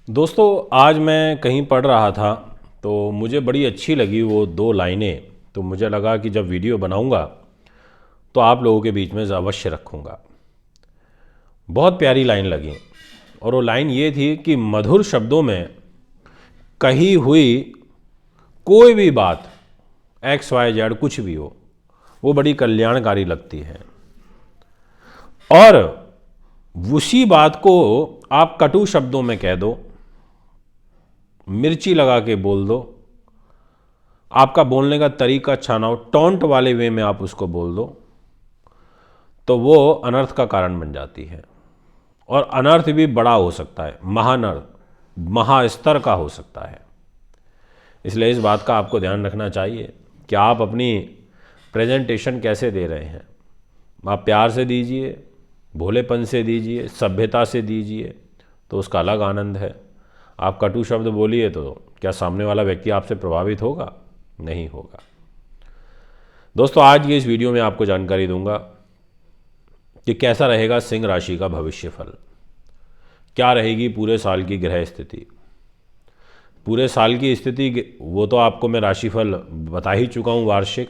दोस्तों, आज मैं कहीं पढ़ रहा था तो मुझे बड़ी अच्छी लगी वो दो लाइनें। तो मुझे लगा कि जब वीडियो बनाऊंगा तो आप लोगों के बीच में अवश्य रखूंगा। बहुत प्यारी लाइन लगी और वो लाइन ये थी कि मधुर शब्दों में कही हुई कोई भी बात एक्स वाई जेड कुछ भी हो, वो बड़ी कल्याणकारी लगती है। और उसी बात को आप कटु शब्दों में कह दो, मिर्ची लगा के बोल दो, आपका बोलने का तरीका अच्छा ना हो, टॉन्ट वाले वे में आप उसको बोल दो, तो वो अनर्थ का कारण बन जाती है। और अनर्थ भी बड़ा हो सकता है, महानर्थ, महास्तर का हो सकता है। इसलिए इस बात का आपको ध्यान रखना चाहिए कि आप अपनी प्रेजेंटेशन कैसे दे रहे हैं। आप प्यार से दीजिए, भोलेपन से दीजिए, सभ्यता से दीजिए, तो उसका अलग आनंद है। आप कटु शब्द बोलिए तो क्या सामने वाला व्यक्ति आपसे प्रभावित होगा? नहीं होगा। दोस्तों, आज की इस वीडियो में आपको जानकारी दूंगा कि कैसा रहेगा सिंह राशि का भविष्य फल, क्या रहेगी पूरे साल की ग्रह स्थिति। पूरे साल की स्थिति वो तो आपको मैं राशिफल बता ही चुका हूँ वार्षिक,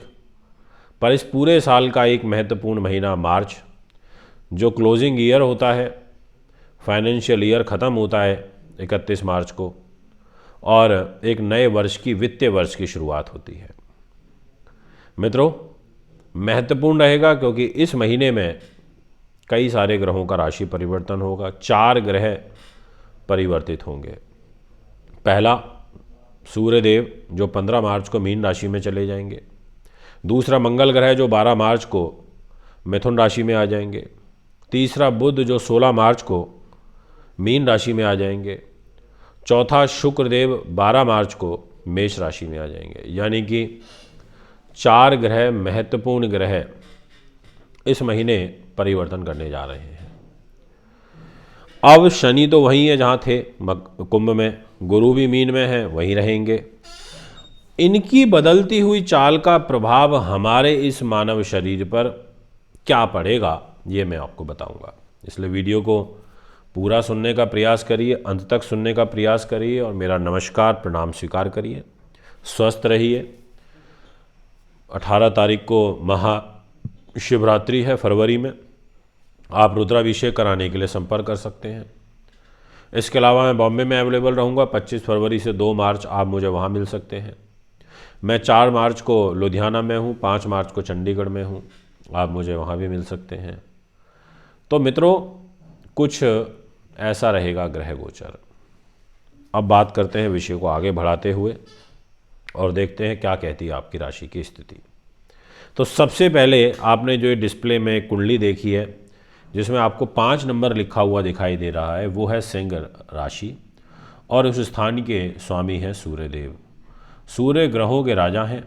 पर इस पूरे साल का एक महत्वपूर्ण महीना मार्च, जो क्लोजिंग ईयर होता है, फाइनेंशियल ईयर ख़त्म होता है 31 मार्च को, और एक नए वर्ष की, वित्तीय वर्ष की शुरुआत होती है। मित्रों, महत्वपूर्ण रहेगा क्योंकि इस महीने में कई सारे ग्रहों का राशि परिवर्तन होगा। 4 ग्रह परिवर्तित होंगे। पहला, सूर्यदेव जो 15 मार्च को मीन राशि में चले जाएंगे। दूसरा, मंगल ग्रह जो 12 मार्च को मिथुन राशि में आ जाएंगे। तीसरा, बुध जो 16 मार्च को मीन राशि में आ जाएंगे। चौथा, शुक्रदेव 12 मार्च को मेष राशि में आ जाएंगे। यानी कि 4 ग्रह, महत्वपूर्ण ग्रह, इस महीने परिवर्तन करने जा रहे हैं। अब शनि तो वहीं है जहाँ थे, कुंभ में। गुरु भी मीन में है, वहीं रहेंगे। इनकी बदलती हुई चाल का प्रभाव हमारे इस मानव शरीर पर क्या पड़ेगा, ये मैं आपको बताऊंगा। इसलिए वीडियो को पूरा सुनने का प्रयास करिए, अंत तक सुनने का प्रयास करिए और मेरा नमस्कार प्रणाम स्वीकार करिए। स्वस्थ रहिए। 18 तारीख को महाशिवरात्रि है फरवरी में। आप रुद्राभिषेक कराने के लिए संपर्क कर सकते हैं। इसके अलावा मैं बॉम्बे में अवेलेबल रहूँगा। 25 फरवरी से 2 मार्च आप मुझे वहाँ मिल सकते हैं। मैं 4 मार्च को लुधियाना में हूँ, 5 मार्च को चंडीगढ़ में हूँ, आप मुझे वहाँ भी मिल सकते हैं। तो मित्रों, कुछ ऐसा रहेगा ग्रह गोचर। अब बात करते हैं विषय को आगे बढ़ाते हुए और देखते हैं क्या कहती है आपकी राशि की स्थिति। तो सबसे पहले आपने जो ये डिस्प्ले में कुंडली देखी है, जिसमें आपको 5 नंबर लिखा हुआ दिखाई दे रहा है, वो है सिंह राशि और उस स्थान के स्वामी हैं सूर्यदेव। सूर्य ग्रहों के राजा हैं।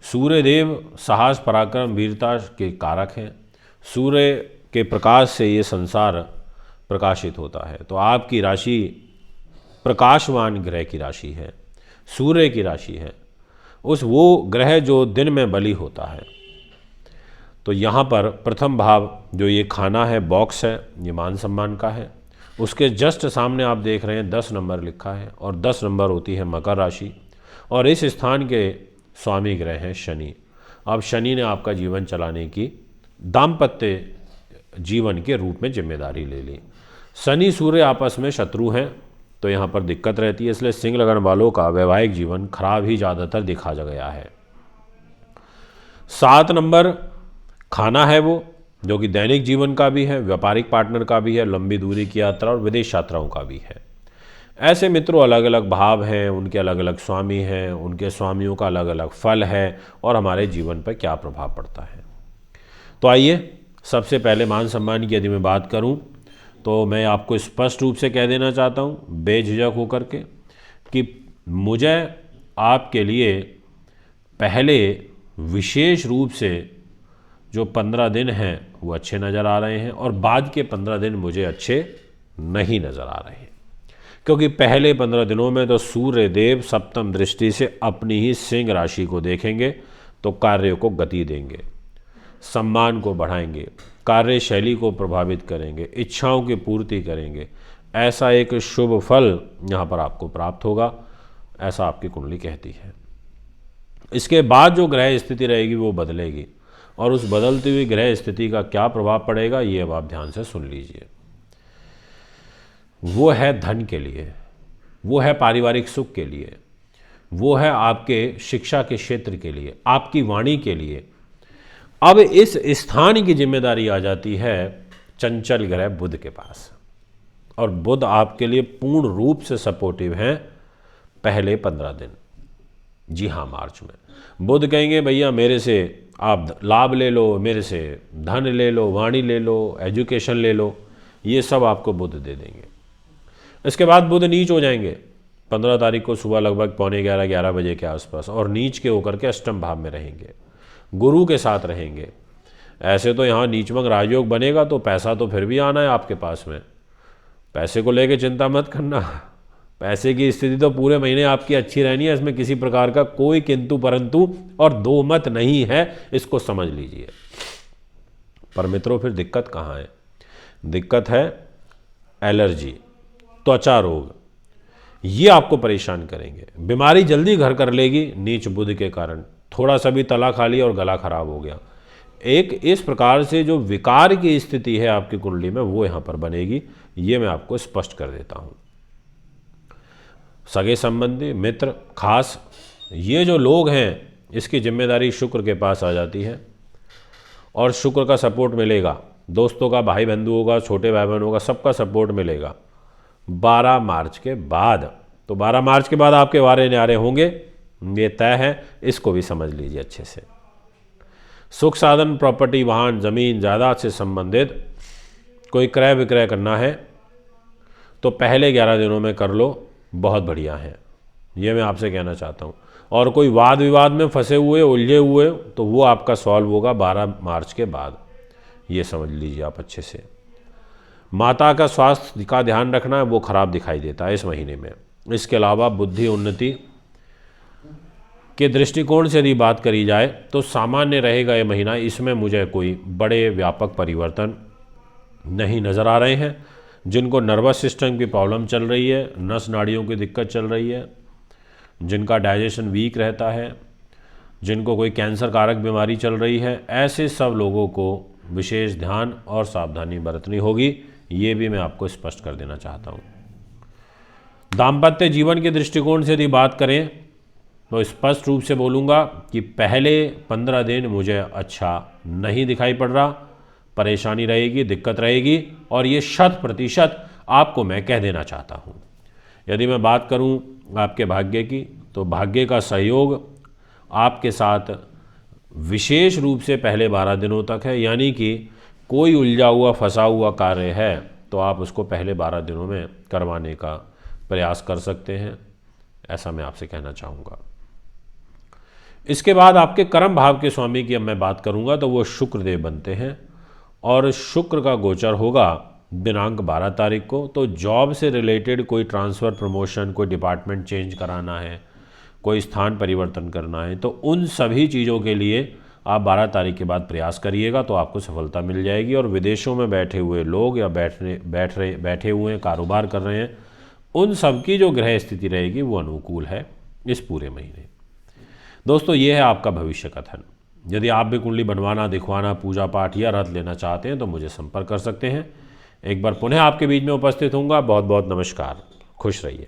सूर्यदेव साहस, पराक्रम, वीरता के कारक हैं। सूर्य के प्रकाश से ये संसार प्रकाशित होता है। तो आपकी राशि प्रकाशवान ग्रह की राशि है, सूर्य की राशि है, उस वो ग्रह जो दिन में बलि होता है। तो यहाँ पर प्रथम भाव जो ये खाना है, बॉक्स है, ये मान सम्मान का है। उसके जस्ट सामने आप देख रहे हैं 10 नंबर लिखा है और 10 नंबर होती है मकर राशि और इस स्थान के स्वामी ग्रह हैं शनि। अब शनि ने आपका जीवन चलाने की, दाम्पत्य जीवन के रूप में जिम्मेदारी ले ली। शनि सूर्य आपस में शत्रु हैं, तो यहाँ पर दिक्कत रहती है। इसलिए सिंह लगन वालों का वैवाहिक जीवन खराब ही ज़्यादातर दिखा गया है। 7 नंबर खाना है, वो जो कि दैनिक जीवन का भी है, व्यापारिक पार्टनर का भी है, लंबी दूरी की यात्रा और विदेश यात्राओं का भी है। ऐसे मित्रों, अलग अलग भाव हैं, उनके अलग अलग स्वामी हैं, उनके स्वामियों का अलग अलग फल है और हमारे जीवन पर क्या प्रभाव पड़ता है। तो आइए, सबसे पहले मान सम्मान की यदि मैं बात करूं तो मैं आपको स्पष्ट रूप से कह देना चाहता हूं, बेझिझक होकर के, कि मुझे आपके लिए पहले विशेष रूप से जो 15 दिन हैं वो अच्छे नज़र आ रहे हैं और बाद के 15 दिन मुझे अच्छे नहीं नज़र आ रहे हैं। क्योंकि पहले 15 दिनों में तो सूर्य देव सप्तम दृष्टि से अपनी ही सिंह राशि को देखेंगे, तो कार्य को गति देंगे, सम्मान को बढ़ाएंगे, कार्यशैली को प्रभावित करेंगे, इच्छाओं की पूर्ति करेंगे, ऐसा एक शुभ फल यहाँ पर आपको प्राप्त होगा, ऐसा आपकी कुंडली कहती है। इसके बाद जो ग्रह स्थिति रहेगी वो बदलेगी, और उस बदलती हुई ग्रह स्थिति का क्या प्रभाव पड़ेगा ये अब आप ध्यान से सुन लीजिए। वो है धन के लिए, वो है पारिवारिक सुख के लिए, वो है आपके शिक्षा के क्षेत्र के लिए, आपकी वाणी के लिए। अब इस स्थान की जिम्मेदारी आ जाती है चंचल ग्रह बुध के पास, और बुध आपके लिए पूर्ण रूप से सपोर्टिव हैं पहले 15 दिन। जी हाँ, मार्च में बुध कहेंगे भैया मेरे से आप लाभ ले लो, मेरे से धन ले लो, वाणी ले लो, एजुकेशन ले लो, ये सब आपको बुध दे देंगे। इसके बाद बुध नीच हो जाएंगे 15 तारीख को सुबह लगभग 11:45 बजे के आसपास, और नीच के होकर के अष्टम भाव में रहेंगे, गुरु के साथ रहेंगे। ऐसे तो यहाँ नीचमंग राजयोग बनेगा तो पैसा तो फिर भी आना है आपके पास में, पैसे को लेके चिंता मत करना। पैसे की स्थिति तो पूरे महीने आपकी अच्छी रहनी है, इसमें किसी प्रकार का कोई किंतु परंतु और दो मत नहीं है, इसको समझ लीजिए। पर मित्रों फिर दिक्कत कहाँ है? दिक्कत है एलर्जी, त्वचा रोग, ये आपको परेशान करेंगे। बीमारी जल्दी घर कर लेगी नीच बुध के कारण, थोड़ा सा भी तला खा लिया और गला खराब हो गया। एक इस प्रकार से जो विकार की स्थिति है आपकी कुंडली में वो यहाँ पर बनेगी, ये मैं आपको स्पष्ट कर देता हूँ। सगे संबंधी, मित्र, खास, ये जो लोग हैं इसकी जिम्मेदारी शुक्र के पास आ जाती है, और शुक्र का सपोर्ट मिलेगा। दोस्तों का, भाई बंधुओं का, छोटे भाई बहनों का, सबका सपोर्ट मिलेगा 12 मार्च के बाद। तो 12 मार्च के बाद आपके वारे न्यारे होंगे, ये तय है, इसको भी समझ लीजिए अच्छे से। सुख साधन, प्रॉपर्टी, वाहन, ज़मीन, जायदाद से संबंधित कोई क्रय विक्रय करना है तो पहले 11 दिनों में कर लो, बहुत बढ़िया है, ये मैं आपसे कहना चाहता हूँ। और कोई वाद विवाद में फंसे हुए, उलझे हुए, तो वो आपका सॉल्व होगा 12 मार्च के बाद, ये समझ लीजिए आप अच्छे से। माता का स्वास्थ्य का ध्यान रखना है, वो खराब दिखाई देता है इस महीने में। इसके अलावा बुद्धि उन्नति के दृष्टिकोण से यदि बात करी जाए तो सामान्य रहेगा ये महीना, इसमें मुझे कोई बड़े व्यापक परिवर्तन नहीं नज़र आ रहे हैं। जिनको नर्वस सिस्टम की प्रॉब्लम चल रही है, नस नाड़ियों की दिक्कत चल रही है, जिनका डाइजेशन वीक रहता है, जिनको कोई कैंसर कारक बीमारी चल रही है, ऐसे सब लोगों को विशेष ध्यान और सावधानी बरतनी होगी, ये भी मैं आपको स्पष्ट कर देना चाहता हूँ। दाम्पत्य जीवन के दृष्टिकोण से यदि बात करें तो स्पष्ट रूप से बोलूँगा कि पहले 15 दिन मुझे अच्छा नहीं दिखाई पड़ रहा, परेशानी रहेगी, दिक्कत रहेगी, और ये 100% आपको मैं कह देना चाहता हूँ। यदि मैं बात करूँ आपके भाग्य की, तो भाग्य का सहयोग आपके साथ विशेष रूप से पहले 12 दिनों तक है, यानी कि कोई उलझा हुआ फंसा हुआ कार्य है तो आप उसको पहले 12 दिनों में करवाने का प्रयास कर सकते हैं, ऐसा मैं आपसे कहना चाहूँगा। इसके बाद आपके कर्म भाव के स्वामी की अब मैं बात करूँगा तो वो शुक्रदेव बनते हैं, और शुक्र का गोचर होगा दिनांक 12 तारीख को। तो जॉब से रिलेटेड कोई ट्रांसफ़र, प्रमोशन, कोई डिपार्टमेंट चेंज कराना है, कोई स्थान परिवर्तन करना है, तो उन सभी चीज़ों के लिए आप 12 तारीख के बाद प्रयास करिएगा तो आपको सफलता मिल जाएगी। और विदेशों में बैठे हुए लोग या बैठे हुए हैं, कारोबार कर रहे हैं, उन सब की जो ग्रह स्थिति रहेगी वो अनुकूल है इस पूरे महीने। दोस्तों, ये है आपका भविष्य कथन। यदि आप भी कुंडली बनवाना, दिखवाना, पूजा पाठ या रथ लेना चाहते हैं तो मुझे संपर्क कर सकते हैं। एक बार पुनः आपके बीच में उपस्थित होऊंगा। बहुत बहुत नमस्कार, खुश रहिए।